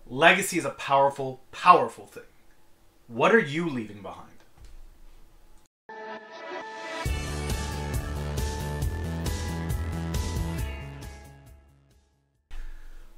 Legacy is a powerful, powerful thing. What are you leaving behind?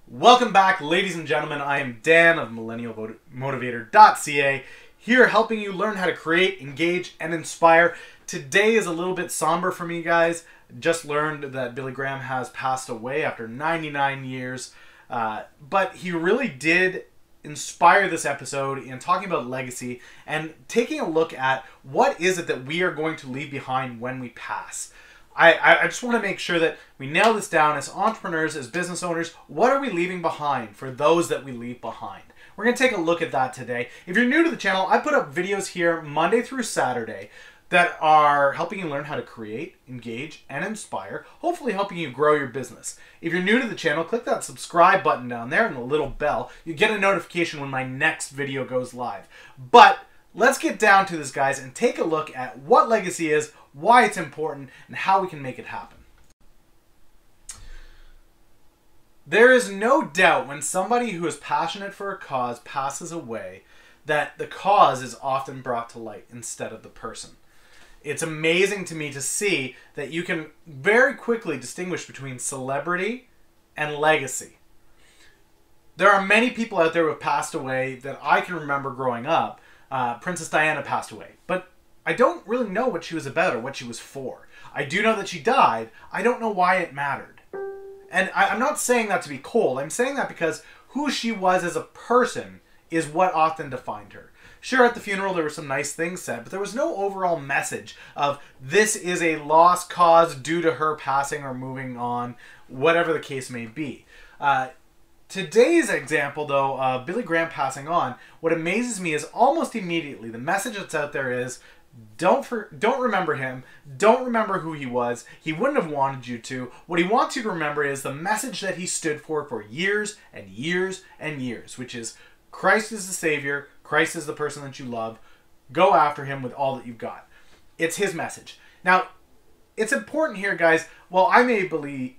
Welcome back, ladies and gentlemen. I am Dan of MillennialMotivator.ca, here helping you learn how to create, engage, and inspire. Today is a little bit somber for me, guys. Just learned that Billy Graham has passed away after 99 years. But he really did inspire this episode in talking about legacy and taking a look at what is it that we are going to leave behind when we pass. I just want to make sure that we nail this down as entrepreneurs, as business owners. What are we leaving behind for those that we leave behind? We're going to take a look at that today. If you're new to the channel, I put up videos here Monday through Saturday that are helping you learn how to create, engage, and inspire, hopefully helping you grow your business. If you're new to the channel, click that subscribe button down there and the little bell. You get a notification when my next video goes live. But let's get down to this, guys, and take a look at what legacy is, why it's important, and how we can make it happen. There is no doubt when somebody who is passionate for a cause passes away that the cause is often brought to light instead of the person. It's amazing to me to see that you can very quickly distinguish between celebrity and legacy. There are many people out there who have passed away that I can remember growing up. Princess Diana passed away, but I don't really know what she was about or what she was for. I do know that she died. I don't know why it mattered. And I'm not saying that to be cold. I'm saying that because who she was as a person is what often defined her. Sure, at the funeral there were some nice things said, but there was no overall message of this is a lost cause due to her passing or moving on, whatever the case may be. Today's example, though, Billy Graham passing on, what amazes me is almost immediately the message that's out there is don't remember him, don't remember who he was, he wouldn't have wanted you to. What he wants you to remember is the message that he stood for years and years and years, which is Christ is the Savior, Christ is the person that you love, go after him with all that you've got. It's his message. Now, it's important here, guys, while I may be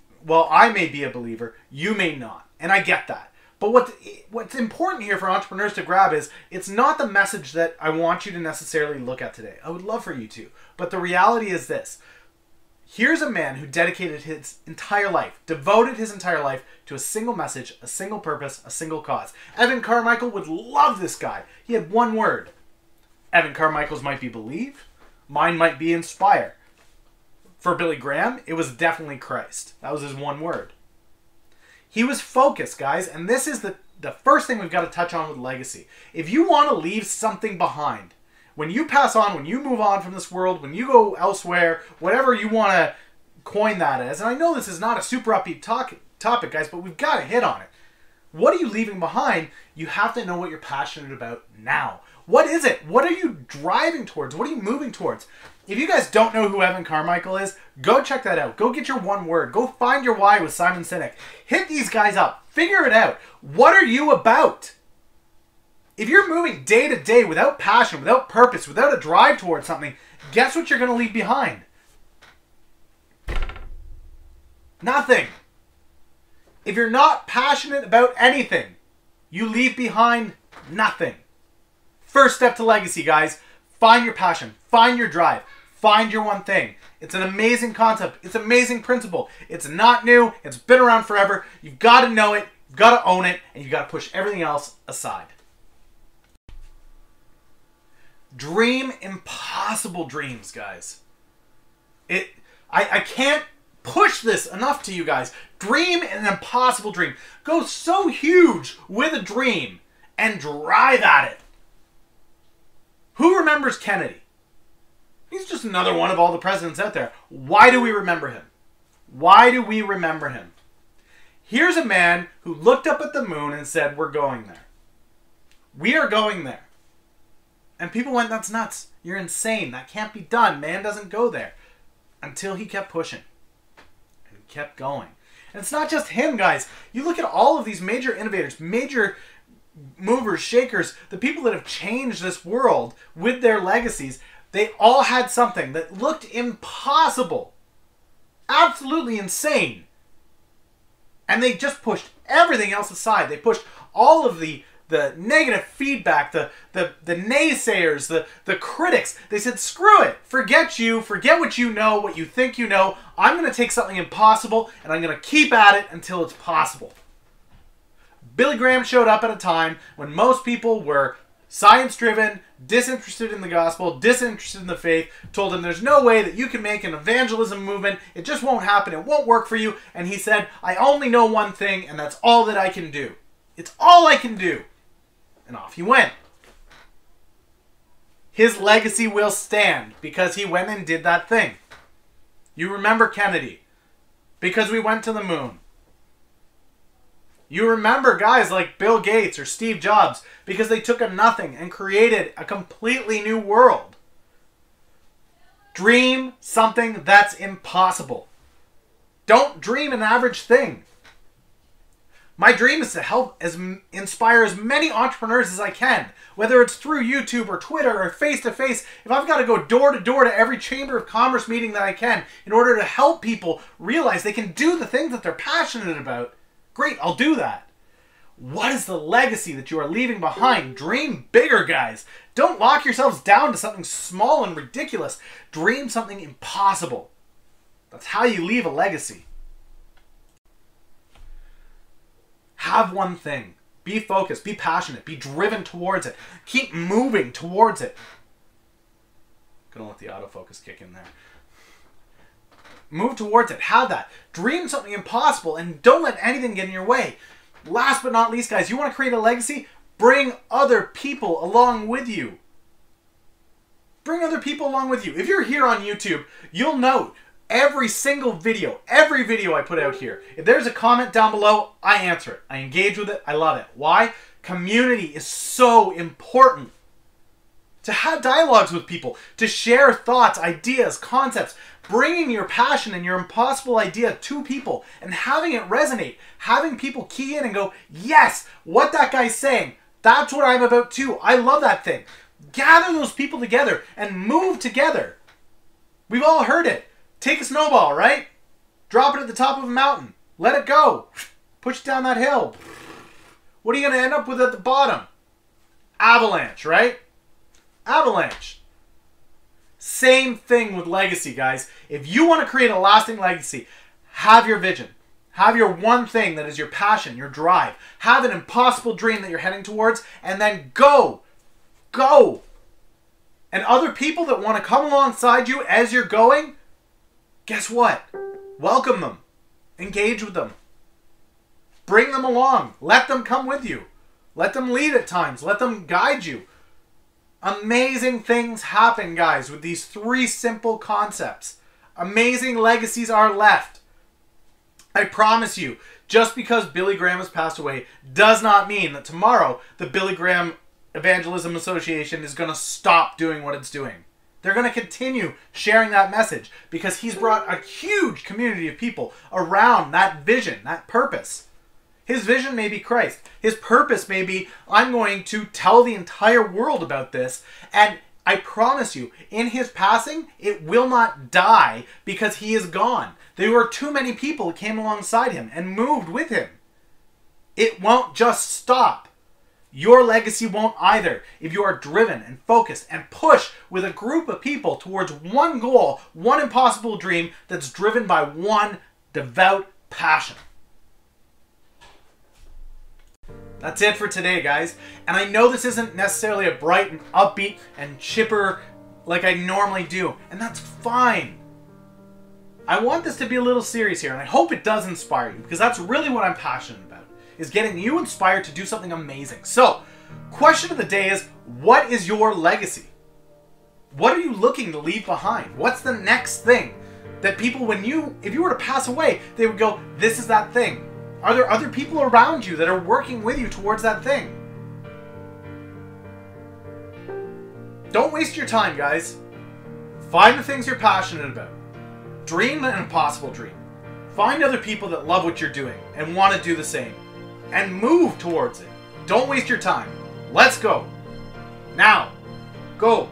a believer, you may not. And I get that. But what's important here for entrepreneurs to grab is it's not the message that I want you to necessarily look at today. I would love for you to. But the reality is this. Here's a man who dedicated his entire life, devoted his entire life to a single message, a single purpose, a single cause. Evan Carmichael would love this guy. He had one word. Evan Carmichael's might be believe. Mine might be inspire. For Billy Graham, it was definitely Christ. That was his one word. He was focused, guys, and this is the first thing we've got to touch on with legacy. If you want to leave something behind, when you pass on, when you move on from this world, when you go elsewhere, whatever you want to coin that as, and I know this is not a super upbeat topic, guys, but we've got to hit on it. What are you leaving behind? You have to know what you're passionate about now. What is it? What are you driving towards? What are you moving towards? If you guys don't know who Evan Carmichael is, go check that out. Go get your one word. Go find your why with Simon Sinek. Hit these guys up. Figure it out. What are you about? If you're moving day to day without passion, without purpose, without a drive towards something, guess what you're going to leave behind? Nothing. If you're not passionate about anything, you leave behind nothing. First step to legacy, guys. Find your passion. Find your drive. Find your one thing. It's an amazing concept. It's an amazing principle. It's not new. It's been around forever. You've got to know it. You've got to own it. And you've got to push everything else aside. Dream impossible dreams, guys. I can't push this enough to you guys. Dream an impossible dream. Go so huge with a dream and drive at it. Who remembers Kennedy? He's just another one of all the presidents out there. Why do we remember him? Why do we remember him? Here's a man who looked up at the moon and said, we're going there. We are going there. And people went, that's nuts. You're insane. That can't be done. Man doesn't go there. Until he kept pushing. And he kept going. And it's not just him, guys. You look at all of these major innovators, major movers, shakers, the people that have changed this world with their legacies. They all had something that looked impossible. Absolutely insane. And they just pushed everything else aside. They pushed all of the negative feedback, the naysayers, the critics. They said, screw it. Forget you. Forget what you know, what you think you know. I'm going to take something impossible and I'm going to keep at it until it's possible. Billy Graham showed up at a time when most people were science-driven, disinterested in the gospel, disinterested in the faith, told him there's no way that you can make an evangelism movement. It just won't happen. It won't work for you. And he said, I only know one thing, and that's all that I can do. It's all I can do. And off he went. His legacy will stand because he went and did that thing. You remember Kennedy because we went to the moon. You remember guys like Bill Gates or Steve Jobs because they took a nothing and created a completely new world. Dream something that's impossible. Don't dream an average thing. My dream is to help inspire as many entrepreneurs as I can, whether it's through YouTube or Twitter or face-to-face. If I've got to go door-to-door to every Chamber of Commerce meeting that I can in order to help people realize they can do the things that they're passionate about, great, I'll do that. What is the legacy that you are leaving behind? Dream bigger, guys. Don't lock yourselves down to something small and ridiculous. Dream something impossible. That's how you leave a legacy. Have one thing. Be focused. Be passionate. Be driven towards it. Keep moving towards it. Gonna let the autofocus kick in there. Move towards it. Have that. Dream something impossible and don't let anything get in your way. Last but not least, guys, you want to create a legacy? Bring other people along with you. Bring other people along with you. If you're here on YouTube, you'll note every single video, every video I put out here, if there's a comment down below, I answer it. I engage with it. I love it. Why? Community is so important. To have dialogues with people, to share thoughts, ideas, concepts, bringing your passion and your impossible idea to people and having it resonate, having people key in and go, yes, what that guy's saying, that's what I'm about too. I love that thing. Gather those people together and move together. We've all heard it. Take a snowball, right? Drop it at the top of a mountain. Let it go. Push it down that hill. What are you going to end up with at the bottom? Avalanche, right? Avalanche. Same thing with legacy, guys. If you want to create a lasting legacy, have your vision. Have your one thing that is your passion, your drive. Have an impossible dream that you're heading towards, and then go. Go. And other people that want to come alongside you as you're going, guess what? Welcome them. Engage with them. Bring them along. Let them come with you. Let them lead at times. Let them guide you. Amazing things happen, guys, with these three simple concepts. Amazing legacies are left. I promise you, just because Billy Graham has passed away does not mean that tomorrow the Billy Graham Evangelism Association is going to stop doing what it's doing. They're going to continue sharing that message because he's brought a huge community of people around that vision, that purpose. His vision may be Christ. His purpose may be, I'm going to tell the entire world about this. And I promise you, in his passing, it will not die because he is gone. There were too many people who came alongside him and moved with him. It won't just stop. Your legacy won't either if you are driven and focused and push with a group of people towards one goal, one impossible dream that's driven by one devout passion. That's it for today, guys. And I know this isn't necessarily a bright and upbeat and chipper like I normally do, and that's fine. I want this to be a little serious here, and I hope it does inspire you, because that's really what I'm passionate about, is getting you inspired to do something amazing. So, question of the day is, what is your legacy? What are you looking to leave behind? What's the next thing that people, if you were to pass away, they would go, this is that thing. Are there other people around you that are working with you towards that thing? Don't waste your time, guys. Find the things you're passionate about. Dream an impossible dream. Find other people that love what you're doing and want to do the same. And move towards it. Don't waste your time. Let's go. Now, go.